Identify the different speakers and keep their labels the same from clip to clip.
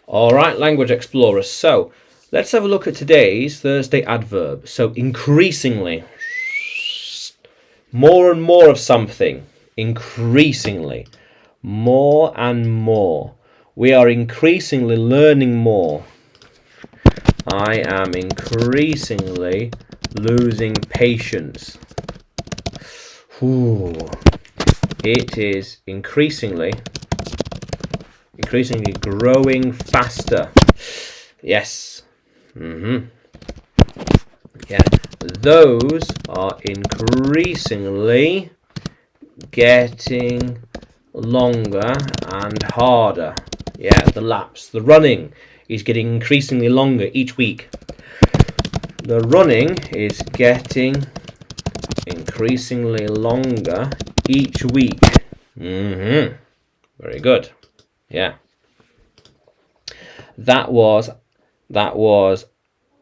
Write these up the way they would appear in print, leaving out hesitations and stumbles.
Speaker 1: All right, language explorers. So let's have a look at today's Thursday adverb. So increasingly, more and more of something. Increasingly, more and more. We are increasingly learning more. I am increasingly losing patience. Ooh. It is increasingly growing faster. Yes. Yeah. Those are increasingly getting longer and harder. Yeah, the laps. The running is getting increasingly longer each week. The running is getting increasingly longer each week. Very good. Yeah. That was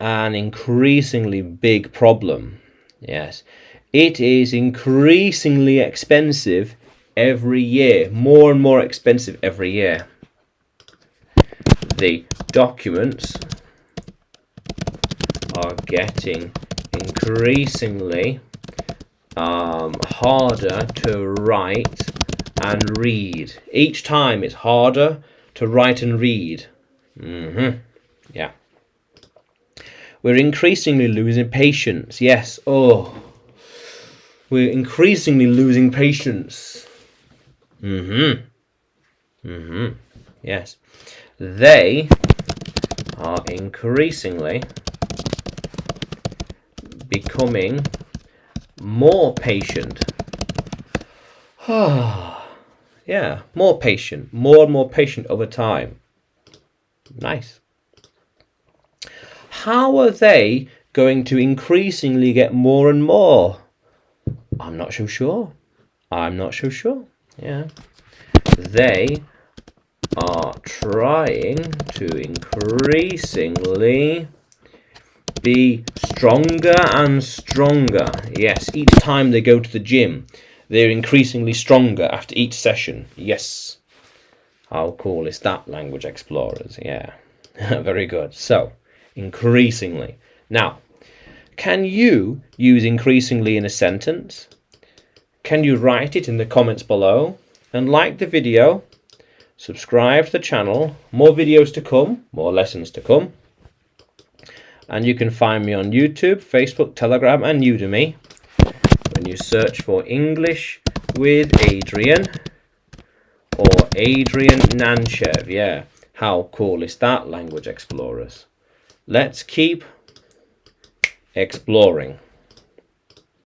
Speaker 1: an increasingly big problem. Yes. It is increasingly expensive every year. More and more expensive every year. The documents are getting increasingly harder to write and read. Each time it's harder to write and read. Yeah. We're increasingly losing patience. Yes. Oh. We're increasingly losing patience. Yes. They are increasingly becoming more patient. Yeah, more patient. More and more patient over time. Nice. How are they going to increasingly get more and more? I'm not so sure. Yeah. They are trying to increasingly be stronger and stronger. Yes, each time they go to the gym, they're increasingly stronger after each session. Yes. How cool is that, language explorers? Yeah. Very good. So, increasingly. Now, can you use increasingly in a sentence? Can you write it in the comments below? And like the video, subscribe to the channel. More videos to come, more lessons to come. And you can find me on YouTube, Facebook, Telegram, and Udemy when you search for English with Adrian or Adrian Nanchev. Yeah, how cool is that, language explorers? Let's keep exploring.